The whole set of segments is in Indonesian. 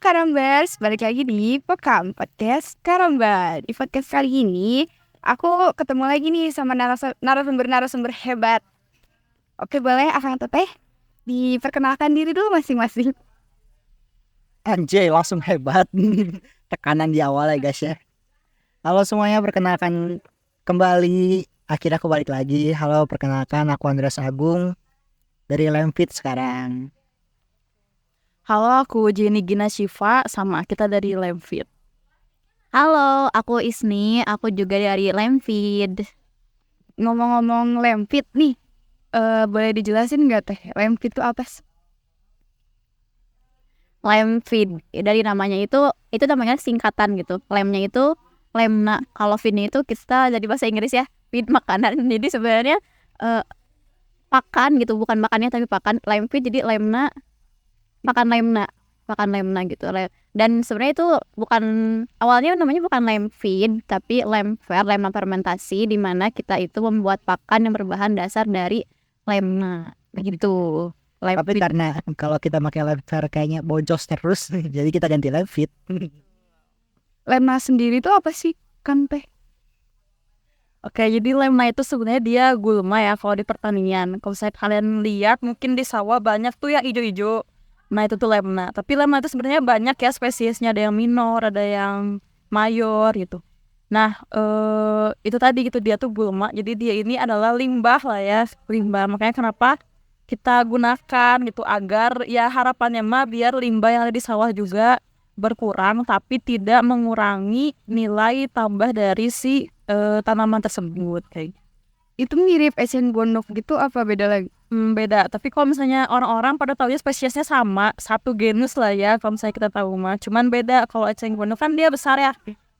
Karambers, balik lagi di Pekam Podcast Karambar. Di podcast kali ini, aku ketemu lagi nih sama narasumber hebat. Oke, boleh Akang Teteh diperkenalkan diri dulu masing-masing. Anjay, langsung hebat. Tekanan di awal ya guys ya. Halo semuanya, perkenalkan kembali. Akhirnya aku balik lagi. Halo, perkenalkan aku Andreas Agung dari Lemfit sekarang. Halo, aku Jenny Gina Shiva, sama kita dari Lemfit. Halo, aku Isni, aku juga dari Lemfit. Ngomong-ngomong Lemfit nih, boleh dijelasin nggak Teh? Lemfit itu apa sih? Lemfit, dari namanya itu namanya singkatan gitu. Lemnya itu lemna, kalau feed-nya itu kita jadi bahasa Inggris ya, feed makanan. Jadi sebenarnya pakan gitu, bukan makannya tapi pakan. Lemfit jadi lemna, makan lemna gitu. Dan sebenarnya itu bukan, awalnya namanya bukan lemfeed tapi lemfer, lemna fermentasi, di mana kita itu membuat pakan yang berbahan dasar dari lemna gitu. Tapi karena kalau kita pakai Lemfit kayaknya boncos terus, jadi kita ganti Lemfit. Lemna sendiri itu apa sih kan Teh? Oke, jadi lemna itu sebenarnya dia gulma ya kalau di pertanian. Kalau saya kalian lihat mungkin di sawah banyak tuh yang hijau-hijau. Nah itu tuh lemna. Tapi lemna itu sebenarnya banyak ya spesiesnya, ada yang minor, ada yang mayor gitu. Nah itu tadi gitu, dia tuh gulma. Jadi dia ini adalah limbah lah ya, limbah. Makanya kenapa kita gunakan gitu, agar ya harapannya mah biar limbah yang ada di sawah juga berkurang, tapi tidak mengurangi nilai tambah dari si tanaman tersebut kayak. Itu mirip eceng gondok gitu apa beda lagi? Beda, tapi kalau misalnya orang-orang pada tahu ya spesiesnya sama, satu genus lah ya kalau misalnya kita tahu mah. Cuman beda, kalau eceng gondok kan dia besar ya,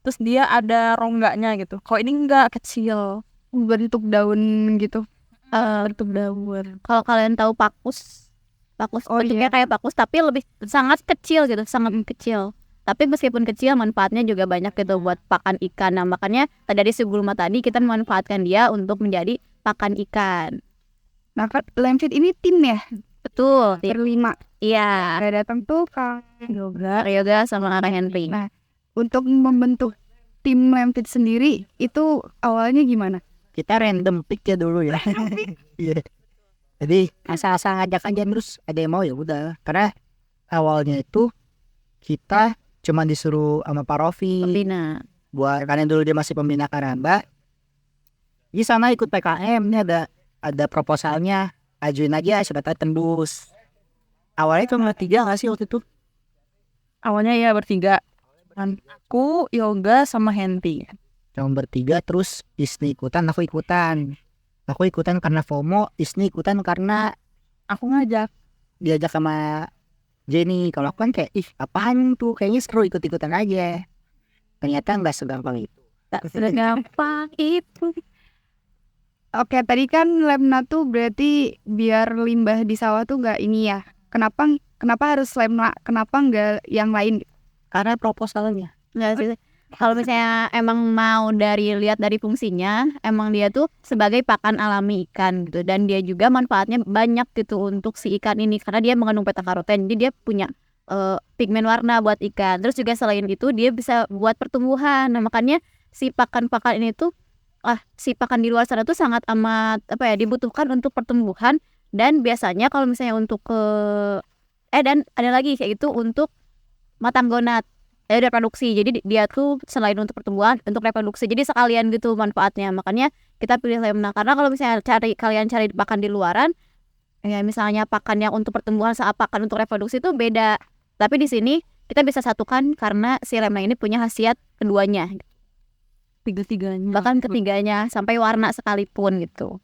terus dia ada rongganya gitu. Kalau ini enggak, kecil, Bentuk daun gitu. bentuk daun. Kalau kalian tahu pakis bentuknya kayak pakis tapi lebih sangat kecil gitu, sangat kecil. Tapi meskipun kecil, manfaatnya juga banyak gitu buat pakan ikan. Nah makanya dari si gulma tadi kita memanfaatkan dia untuk menjadi pakan ikan. Nah kan Lemfit ini tim ya? Betul. Berlima. Iya. Ada datang tuh Kang Yoga sama Kak Henry. Nah, untuk membentuk tim Lemfit sendiri itu awalnya gimana? Kita random pick ya dulu ya. Iya. Jadi asal-asal ngajak aja, terus ada yang mau ya udah. Karena awalnya itu kita cuma disuruh sama Pak Rofi Pembina. buat, karena dulu dia masih pembina Karamba. Di sana ikut PKM, ini ada proposalnya, ajuin aja siapa tahu tembus. Awalnya cuma 3 nggak sih waktu itu? Awalnya ya bertiga, aku, Yoga, sama Henry. Cuma bertiga, terus Isni ikutan, aku ikutan. Aku ikutan karena FOMO, Isni ikutan karena Aku ngajak. diajak sama Jenny. Kalau aku kan kayak, ih apaan tuh, kayaknya seru, ikut-ikutan aja. Ternyata nggak segampang itu. Tak segampang itu. Oke, tadi kan lemna tuh berarti biar limbah di sawah tuh nggak ini ya. Kenapa harus lemna? Kenapa nggak yang lain? Karena proposalnya. Nggak sih. Kalau misalnya emang mau lihat dari fungsinya, emang dia tuh sebagai pakan alami ikan gitu, dan dia juga manfaatnya banyak gitu untuk si ikan ini karena dia mengandung beta karoten, jadi dia punya pigmen warna buat ikan. Terus juga selain itu dia bisa buat pertumbuhan. Nah makanya si pakan-pakan ini tuh si pakan di luar sana tuh sangat amat dibutuhkan untuk pertumbuhan, dan biasanya kalau misalnya untuk dan ada lagi kayak itu untuk matang gonat. Reproduksi. Jadi dia tuh selain untuk pertumbuhan, untuk reproduksi. Jadi sekalian gitu manfaatnya. Makanya kita pilih lemna. Karena kalau misalnya kalian cari pakan di luaran, ya misalnya pakan yang untuk pertumbuhan sama pakan untuk reproduksi itu beda. Tapi di sini kita bisa satukan karena si lemna ini punya khasiat keduanya. Tiga-tiganya. Bahkan ketiganya sampai warna sekalipun gitu.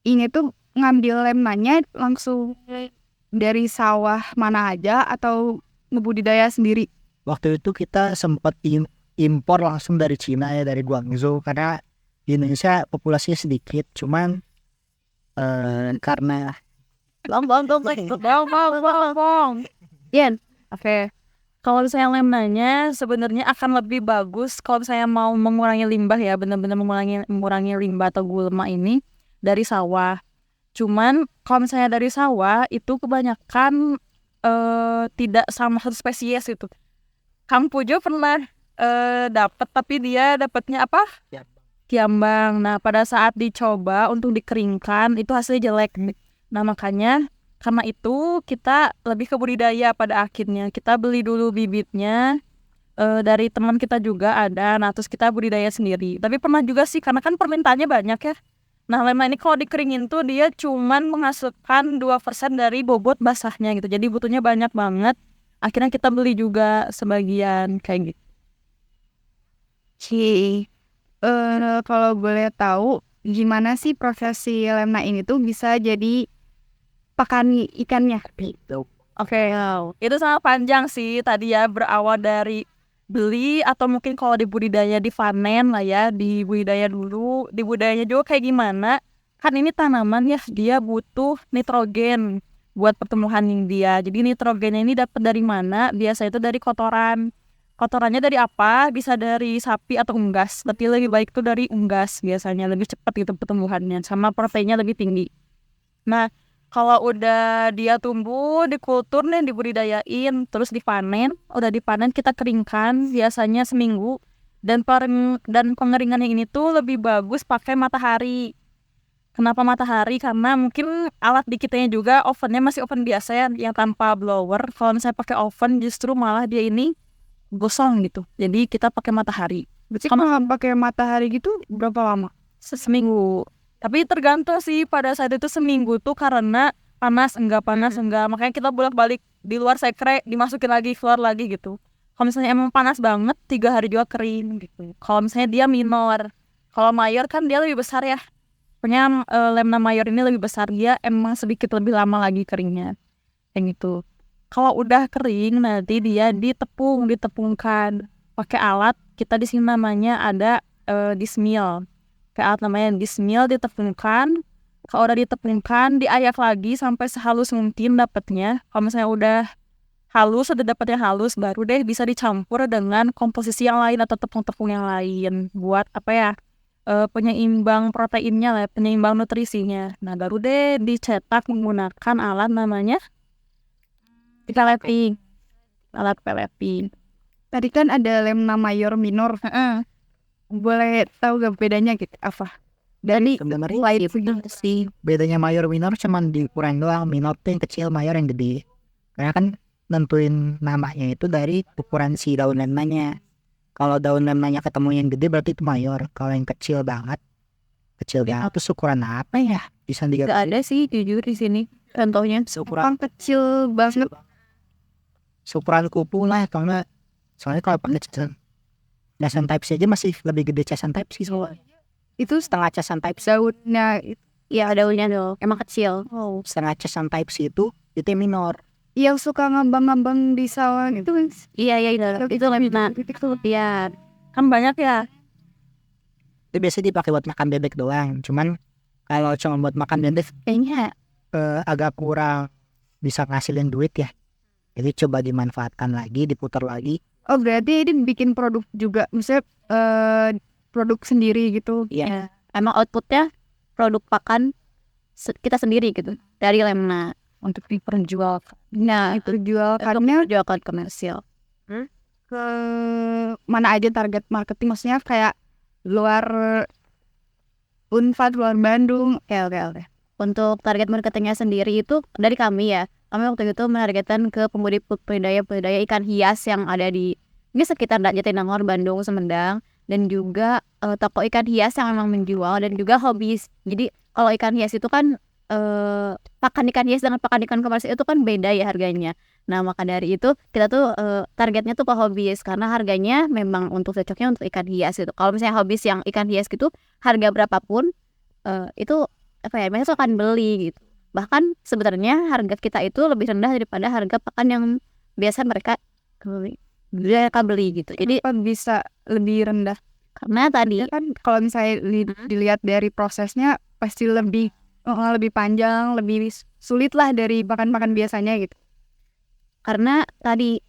Ini tuh ngambil lemnanya langsung dari sawah mana aja atau ngebudidaya sendiri? Waktu itu kita sempat impor langsung dari Cina ya, dari Guangzhou, karena di Indonesia populasinya sedikit. Cuman karena Yen, Oke. Kalau misalnya lemnanya sebenarnya akan lebih bagus kalau misalnya mau mengurangi limbah ya, benar-benar mengurangi limbah atau gulma ini dari sawah. Cuman kalau misalnya dari sawah itu kebanyakan tidak sama satu spesies gitu. Kang Pujo pernah dapat, tapi dia dapatnya apa? Kiambang. Nah, pada saat dicoba untuk dikeringkan itu hasilnya jelek. Nah, makanya karena itu kita lebih ke budidaya pada akhirnya. Kita beli dulu bibitnya dari teman kita juga ada. Nah, terus kita budidaya sendiri. Tapi pernah juga sih, karena kan permintaannya banyak ya. Nah, lemna ini kalau dikeringin tuh dia cuman menghasilkan 2% dari bobot basahnya gitu. Jadi butuhnya banyak banget. Akhirnya kita beli juga sebagian kayak gitu. Kalau boleh tahu gimana sih prosesi lemna ini tuh bisa jadi pakan ikannya? Oke, itu sangat panjang sih tadi ya, berawal dari beli atau mungkin kalau dibudidaya dipanen lah ya, dibudidaya dulu, dibudidayanya juga kayak gimana? Kan ini tanaman ya, dia butuh nitrogen buat pertumbuhan dia. Jadi nitrogennya ini dapat dari mana? Biasa itu dari kotoran. Kotorannya dari apa? Bisa dari sapi atau unggas. Tapi lebih baik tuh dari unggas biasanya, lebih cepat gitu pertumbuhannya, sama proteinnya lebih tinggi. Nah, kalau udah dia tumbuh, dikultur nih, dibudidayain, terus dipanen. Udah dipanen kita keringkan biasanya seminggu. Dan pengeringannya ini tuh lebih bagus pakai matahari. Kenapa matahari? Karena mungkin alat di kitanya juga ovennya masih oven biasa ya, yang tanpa blower. Kalau misalnya pakai oven justru malah dia ini gosong gitu. Jadi kita pakai matahari. Berarti kalau pakai matahari gitu berapa lama? Seminggu. Tapi tergantung sih pada saat itu seminggu tuh karena panas enggak. Makanya kita bolak-balik di luar sekre, dimasukin lagi, keluar lagi gitu. Kalau misalnya emang panas banget 3 hari juga kering gitu. Kalau misalnya dia minor. Kalau mayor kan dia lebih besar ya. Pokoknya lemna mayor ini lebih besar, dia emang sedikit lebih lama lagi keringnya. Kayak gitu. Kalau udah kering nanti dia ditepungkan pakai alat. Kita di sini namanya ada dismill. Kayak alat namanya dismill, ditepungkan. Kalau udah ditepungkan, diayak lagi sampai sehalus mungkin dapatnya. Kalau misalnya udah halus, udah dapatnya halus, baru deh bisa dicampur dengan komposisi yang lain atau tepung-tepung yang lain buat apa ya? Penyeimbang proteinnya lah, penyeimbang nutrisinya. Nah, baru deh dicetak menggunakan alat namanya pelleting. Alat pelleting. Tadi kan ada lemna mayor minor. Boleh tahu gak bedanya gitu apa? Dari Sebenarnya sih. bedanya mayor minor cuman di ukuran doang. Minor tuh yang kecil, mayor yang gede. Karena kan nentuin namanya itu dari ukuran si daun lemnanya. Kalau daun lemnanya ketemu yang gede berarti itu mayor. Kalau yang kecil banget itu ukuran apa ya? Bisa Gak ada sih jujur di sini contohnya. seukuran Kecil banget. seukuran kupu lah. Soalnya kalau pakai casan type C aja masih lebih gede casan type C soalnya. Itu setengah casan type C. Daunnya Ya daunnya tuh emang kecil. Setengah casan type C itu yang minor. yang suka ngambang-ngambang di sawah itu kan. Iya itu lemna. Iya. Kan banyak ya. Itu biasanya dipakai buat makan bebek doang. Cuman kalau cuma buat makan bebek Kayaknya agak kurang bisa ngasilin duit ya. Jadi coba dimanfaatkan lagi, diputar lagi. Oh berarti ini bikin produk juga, misalnya produk sendiri gitu. Iya. emang outputnya produk pakan kita sendiri gitu dari lemna Untuk diperjualkan. nah Itu itu jualkannya jualan komersil. ke mana aja target marketing, maksudnya kayak luar Unpad, luar Bandung. Oke. Untuk target marketingnya sendiri itu dari kami ya. Kami waktu itu menargetkan ke pembudidaya ikan hias yang ada di ini sekitar Jatinangor, Bandung, Sumedang, dan juga toko ikan hias yang memang menjual dan juga hobis. Jadi kalau ikan hias itu kan pakan ikan hias dengan pakan ikan komersil itu kan beda ya harganya. Nah maka dari itu kita tuh targetnya tuh ke hobis karena harganya memang cocoknya untuk ikan hias itu. Kalau misalnya hobis yang ikan hias gitu harga berapapun itu apa ya mereka tuh akan beli gitu. Bahkan sebenarnya harga kita itu lebih rendah daripada harga pakan yang biasa mereka beli gitu. Jadi Kenapa bisa lebih rendah? karena tadi Ya kan kalau misalnya dilihat dari prosesnya pasti lebih panjang, lebih sulit lah dari pakan-pakan biasanya gitu. karena tadi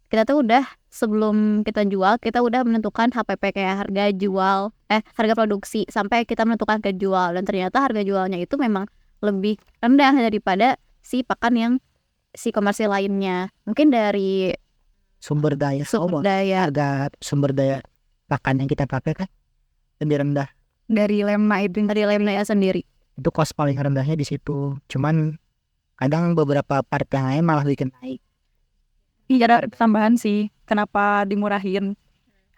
kita tuh udah sebelum kita jual kita udah menentukan HPP kayak harga produksi sampai kita menentukan harga jual, dan ternyata harga jualnya itu memang lebih rendah daripada si pakan yang si komersil lainnya. Mungkin dari Sumber daya sumber daya harga sumber daya pakan yang kita pakai kan lebih rendah. Dari Lemna itu. dari lemnya sendiri. Itu cost paling rendahnya di situ. Cuman kadang beberapa part yang lain malah bikin naik. Iya, ada tambahan sih. Kenapa dimurahin?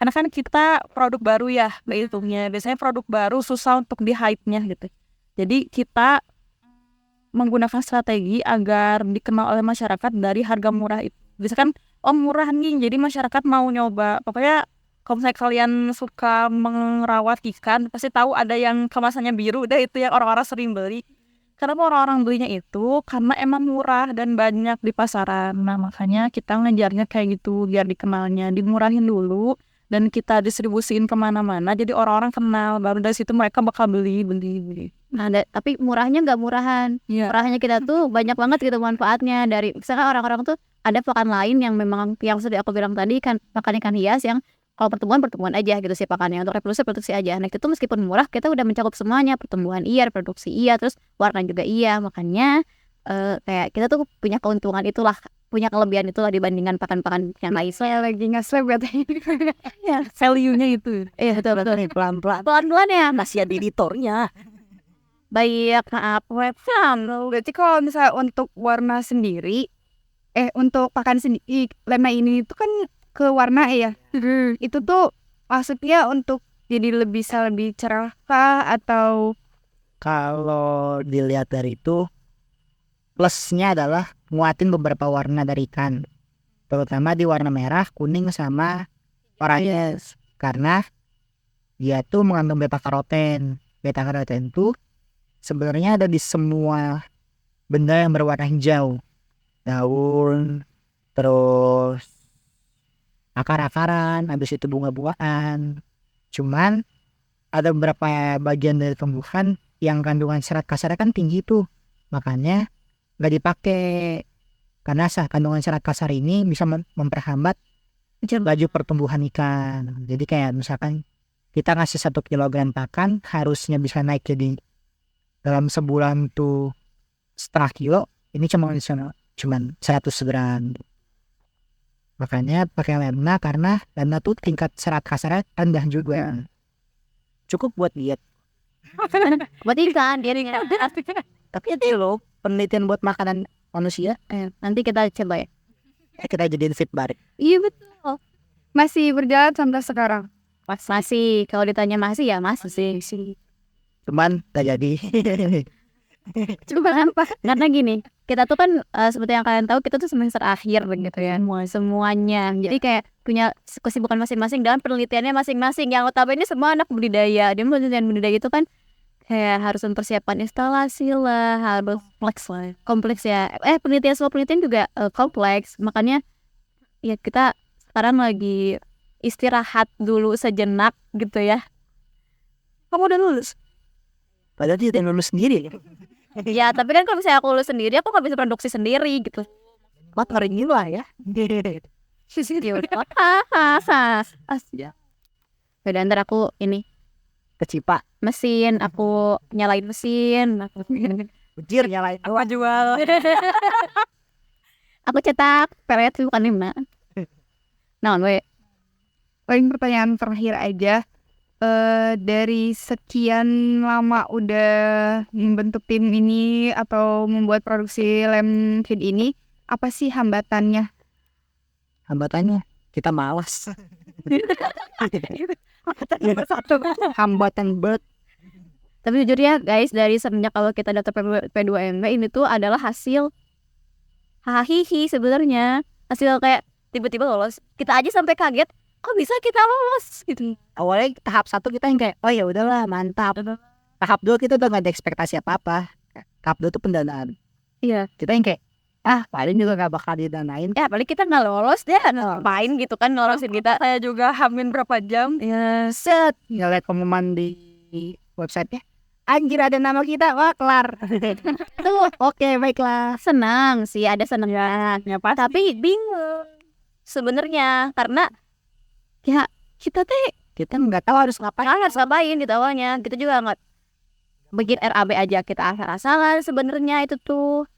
Karena kan kita produk baru ya, hitungnya. Biasanya produk baru susah untuk di hype-nya gitu. Jadi kita menggunakan strategi agar dikenal oleh masyarakat dari harga murah itu. Misalkan, oh murah nih, jadi masyarakat mau nyoba. Pokoknya kalau misalnya kalian suka merawat ikan, pasti tahu ada yang kemasannya biru, udah itu yang orang-orang sering beli. Kenapa orang-orang belinya itu? Karena emang murah dan banyak di pasaran. Nah, makanya kita ngejarnya kayak gitu, biar dikenalnya. Dimurahin dulu, dan kita distribusiin kemana-mana, jadi orang-orang kenal. Baru dari situ mereka bakal beli. Nah, tapi murahnya nggak murahan. Iya. Murahnya kita tuh banyak banget gitu manfaatnya. Dari misalkan orang-orang tuh ada pakan lain yang memang yang sudah aku bilang tadi kan, pakan ikan hias yang kalau pertumbuhan aja gitu sih pakannya, untuk reproduksi aja. Nah, itu meskipun murah kita udah mencakup semuanya, pertumbuhan iya, reproduksi iya, terus warna juga iya. Makanya kayak kita tuh punya keuntungan itulah, punya kelebihan itulah dibandingkan pakan-pakan yang lain. Saya lagi nge-slap katanya. Ya, value-nya itu. Iya betul. Pelan-pelan. Pelan-pelan ya. Kasihan editornya. Baik, maaf webcam. Berarti kalau misalnya untuk warna sendiri, untuk pakan sendiri, Lemna ini itu kan ke warna ya. Itu tuh maksudnya untuk jadi lebih cerah kah, atau Kalau dilihat dari itu, plusnya adalah nguatin beberapa warna dari ikan, terutama di warna merah, kuning, sama oranye. Karena dia tuh mengandung beta karoten. Beta karoten tuh sebenarnya ada di semua benda yang berwarna hijau, daun, terus akar-akaran, habis itu bunga-bungaan. Cuman ada beberapa bagian dari tumbuhan yang kandungan serat kasarnya kan tinggi tuh, makanya nggak dipakai. Karena kandungan serat kasar ini bisa memperhambat laju pertumbuhan ikan. Jadi kayak misalkan kita ngasih 1 kilogram pakan, harusnya bisa naik jadi dalam sebulan tuh 0,5 kilo, ini cuman 100 gram. Makanya pakai Lemna, karena Lemna tuh tingkat serat kasarnya rendah juga. Cukup buat diet. Buat ikan dia Tapi ada loh penelitian buat makanan manusia. nanti kita coba ya. Kita jadiin feed balik. Iya betul. masih berjalan sampai sekarang? Masih, kalau ditanya masih ya masih sih. Cuman gak jadi. Coba apa? Karena gini, kita tuh kan seperti yang kalian tahu, kita tuh semester akhir gitu ya, semuanya. Jadi kayak punya kesibukan masing-masing dalam penelitiannya masing-masing. Yang utama ini semua anak budidaya. Dia penelitian budidaya itu kan kayak harus mempersiapkan instalasi lah, harus kompleks ya. Semua penelitian juga kompleks. Makanya ya kita sekarang lagi istirahat dulu sejenak gitu ya. Kamu udah lulus? Padahal dia udah lulus sendiri. Ya tapi kan kalau misalnya aku lulus sendiri, aku gak bisa produksi sendiri gitu. Buat hari ini lah ya. Ya udah, ntar aku ini Kecipa. mesin, aku nyalain mesin, Bujir nyalain. Aku jual. aku cetak pelet bukan Lemna. Nah, Paling pertanyaan terakhir aja, dari sekian lama udah membentuk tim ini atau membuat produksi lem feed ini, apa sih hambatannya? Hambatannya kita malas. Hambatan bird. tapi jujur ya guys, dari semenjak kalau kita daftar P2MB ini tuh adalah hasil hahihi sebenarnya. Hasil kayak tiba-tiba lolos. Kita aja sampai kaget, kok bisa kita lolos gitu. Awalnya tahap 1 kita yang kayak, oh ya udahlah mantap. Tahap 2 kita udah gak ada ekspektasi apa-apa. Tahap 2 tuh pendanaan. Iya. Kita yang kayak, paling juga gak bakal didanain. Ya paling kita nggak lolos deh, ngapain gitu kan lolosin kita. Saya juga hamin berapa jam? Ya set, ngeliat pengumuman di websitenya, anjir ada nama kita, wah kelar. Tuh, oke baiklah. Senang sih, ada senangnya. Ya pasti. Tapi bingung sebenarnya karena ya kita Nggak tahu harus ngapain. harus ngapain gitu awalnya. Kita juga nggak bikin RAB aja, kita asal-asalan sebenarnya itu tuh.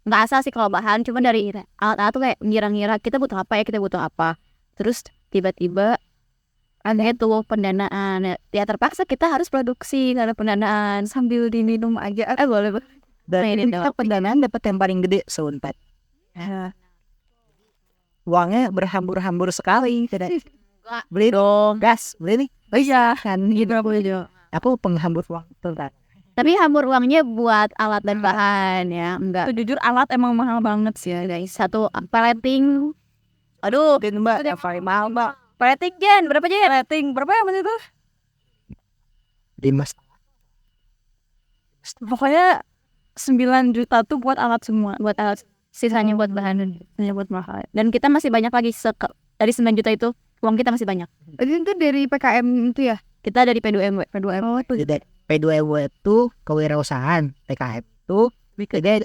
nggak asal sih kalau bahan, cuma dari alat-alat tuh kayak ngira-ngira kita butuh apa ya, kita butuh apa. Terus tiba-tiba ada tuh pendanaan. Ya terpaksa kita harus produksi karena pendanaan. Sambil diminum aja. Boleh. Dan Ini kita pendanaan dapat yang paling gede se-Unpad. Uangnya berhambur-hambur sekali. Tidak beli dong gas, beli nih. Oh iya kan gitu. Aku penghambur uang tuh. Tapi hambur uangnya buat alat dan bahan ya, enggak. Tuh, jujur alat emang mahal banget sih ya. Guys, satu paleting. Aduh, Dan Mbak, yang paling mahal Mbak. paleting Jen, berapa Jen? Rating berapa ya mas itu? 5. Pokoknya 9 juta tuh buat alat semua. Buat alat, sisanya buat bahan. Hanya buat mahal. Dan kita masih banyak lagi dari 9 juta itu, uang kita masih banyak. Itu dari PKM itu ya? Kita dari P2MW. Oh, itu. Jadi P2W itu kewirausahaan, PKM itu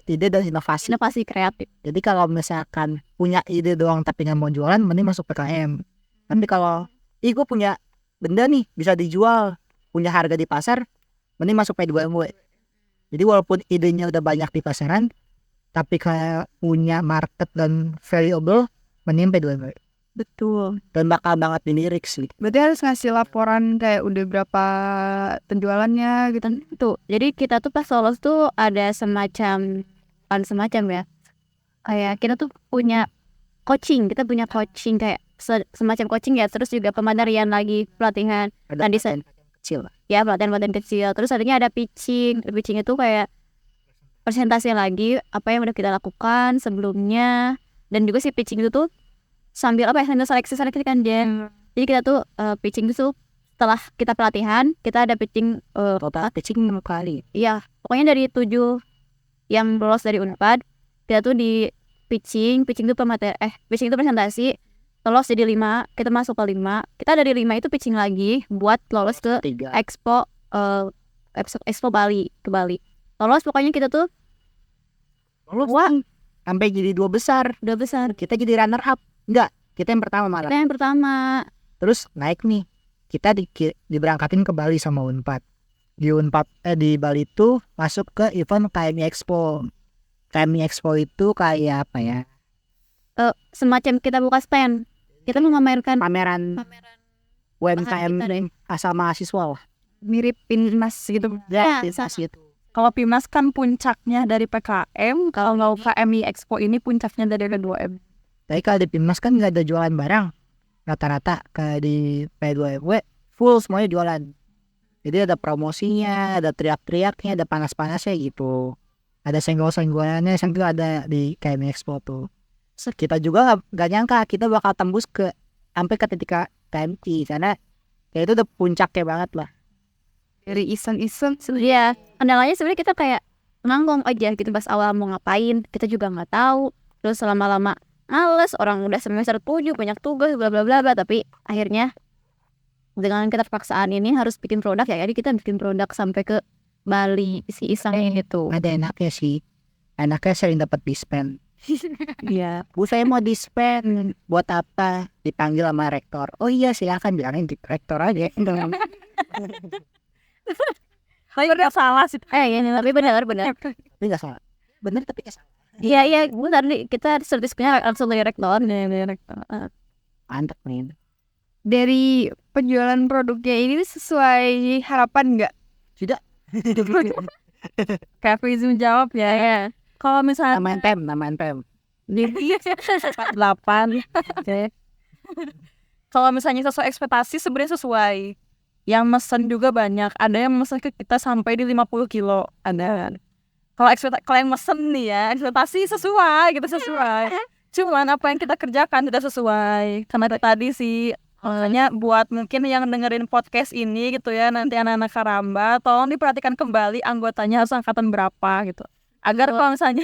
ide dan inovasi. Inovasi kreatif. Jadi kalau misalkan punya ide doang tapi nggak mau jualan, mending masuk PKM. Tapi kalau gue punya benda nih bisa dijual, punya harga di pasar, mending masuk P2MW. Jadi walaupun idenya udah banyak di pasaran, tapi kayak punya market dan valuable, mending P2MW. Betul. Dan bakal banget dilirik sih. Berarti harus ngasih laporan kayak udah berapa penjualannya gitu. Tuh, jadi kita tuh pas lolos tuh ada semacam, bukan semacam ya, kayak kita tuh punya coaching kayak semacam coaching ya, terus juga pematerian lagi, pelatihan. Ada Tadi paten kecil lah. ya pelatihan kecil, terus adanya ada pitching itu kayak presentasi lagi apa yang udah kita lakukan sebelumnya, dan juga si pitching itu tuh sambil sambil seleksi kan Jen. Jadi kita tuh pitching itu setelah kita pelatihan kita ada pitching Total pitching 6 kali. iya pokoknya dari 7 yang lolos dari Unpad kita tuh di pitching itu pitching itu presentasi, lolos jadi 5, kita masuk ke 5, kita dari 5 itu pitching lagi buat lolos ke 3. Expo Bali, ke Bali. Lolos pokoknya kita tuh wah, Sampai jadi 2 besar. udah besar. Kita jadi runner up. Enggak, kita yang pertama malah. Kita yang pertama. Terus naik nih. Kita diberangkatin ke Bali sama Unpad. Di Bali itu masuk ke event KMI Expo. KMI Expo itu kayak apa ya? Semacam kita buka stand. Kita mau memamerkan Pameran bahan kita UMKM deh. asal mahasiswa lah. Mirip Pinmas gitu. Ya, Asli itu. Kalau Pimas kan puncaknya dari PKM, kalau nggak KMI Expo ini puncaknya dari P2M. Tapi kalau di Pinmas kan nggak ada jualan barang. Rata-rata kayak di P2MW full semuanya jualan. Jadi ada promosinya, ada teriak-teriaknya, ada panas-panasnya gitu. Ada senggol-senggolannya sambil ada di KMI Expo tuh. Kita juga nggak nyangka kita bakal tembus sampai ke titik KMI karena kayak itu udah puncaknya banget lah. Dari iseng-iseng. ya kendalanya sebenarnya kita kayak nanggung aja gitu pas awal mau ngapain, kita juga nggak tahu. Terus lama-lama males, orang udah semester 7 banyak tugas bla bla bla bla, tapi akhirnya dengan keterpaksaan ini harus bikin produk ya, jadi kita bikin produk sampai ke Bali si iseng itu. Ada enaknya sih. Enaknya sering dapat dispen. Iya. Bu saya mau dispen. Buat apa? Dipanggil sama rektor. Oh iya silakan bilangin di rektor aja. Tapi nggak salah sih. Ini tapi benar Tapi nggak salah. Bener tapi nggak salah. iya bentar nih, kita sertifikatnya langsung dari rektor. Mantap nih. Dari penjualan produknya ini sesuai harapan nggak? Sudah. Kayak Frizim jawab ya. Kalau misalnya Nama NPM. di 48 kalau misalnya sesuai ekspektasi sebenarnya sesuai. Yang mesen juga banyak. Ada yang mesen ke kita sampai di 50 kilo. Ada. Kalau yang mesen nih ya, ekspektasi sesuai, gitu sesuai. Cuman apa yang kita kerjakan tidak sesuai. Karena tadi sih makanya buat mungkin yang dengerin podcast ini gitu ya, nanti anak-anak Karamba, tolong diperhatikan kembali anggotanya harus angkatan berapa gitu. Agar kalau misalnya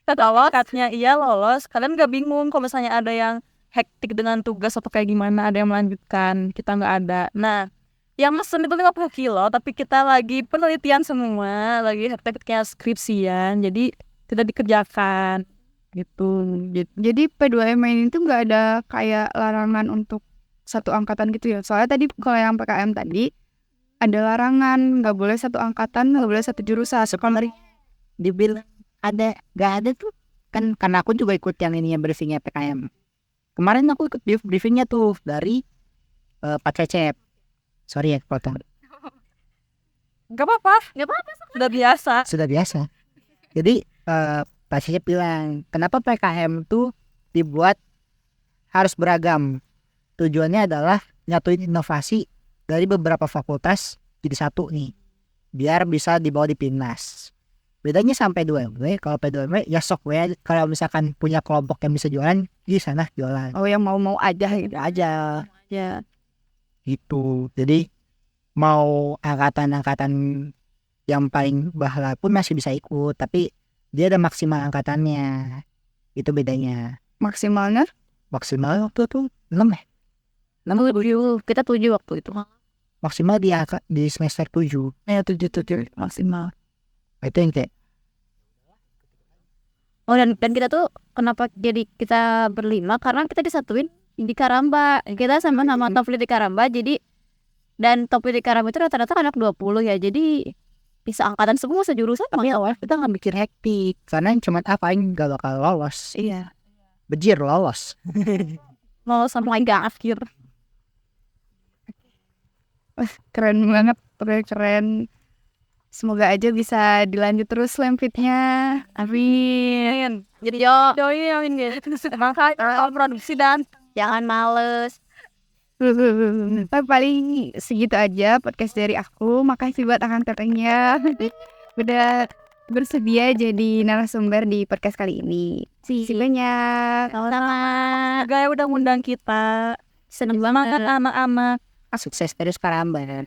katanya iya lolos, kalian gak bingung kalau misalnya ada yang hektik dengan tugas atau kayak gimana, ada yang melanjutkan, kita nggak ada. Nah, yang mesen itu 50 kilo, tapi kita lagi penelitian semua, lagi hektiknya skripsian, jadi tidak dikerjakan gitu. Jadi P2M ini tuh nggak ada kayak larangan untuk satu angkatan gitu ya. Soalnya tadi kalau yang PKM tadi ada larangan, nggak boleh satu angkatan, nggak boleh satu jurusan. Kalau dari Dibilang ada nggak ada tuh kan, karena aku juga ikut yang ininya briefingnya PKM. Kemarin aku ikut briefingnya tuh dari Pak Cecep. Sorry ya potong. Gak apa-apa. Udah biasa. Sudah biasa. Jadi Pak Cecep bilang kenapa PKM tuh dibuat harus beragam. Tujuannya adalah nyatuin inovasi dari beberapa fakultas jadi satu nih, biar bisa dibawa di Pinnas. Bedanya sampai 2MW, kalau P2MW ya sok we, kalau misalkan punya kelompok yang bisa jualan di sana jualan Oh, yang mau-mau aja gitu. aja Ya. gitu. Jadi mau angkatan-angkatan yang paling bahala pun masih bisa ikut, tapi dia ada maksimal angkatannya. Itu bedanya. Maksimalnya Maksimal waktu itu 6 ya? 7, kita 7 waktu itu. Maksimal di semester 7. Ya 7 maksimal. Itu yang kayak Oh, dan kita tuh kenapa jadi kita berlima, karena kita disatuin di Karamba. Kita sama-sama top lead di Karamba, jadi dan top lead di Karamba itu rata-rata anak 20 ya. Jadi bisa angkatan semua sejurusan. tapi awal kita nggak mikir hektik karena cuma apa yang gak bakal lolos. Iya. Bejir lolos. Mau sampai gak akhir. keren banget, keren. Semoga aja bisa dilanjut terus Lempitnya. Amin. Jadi yo, Join gitu. Makanya produksi dan jangan males. Tapi paling segitu aja podcast dari aku. Makasih buat Akang Tetehnya udah bersedia jadi narasumber di podcast kali ini. Terima kasih banyak. Sama-sama. gaya udah ngundang kita. Seneng Semangat banget. anak-anak. Sukses terus Karamba.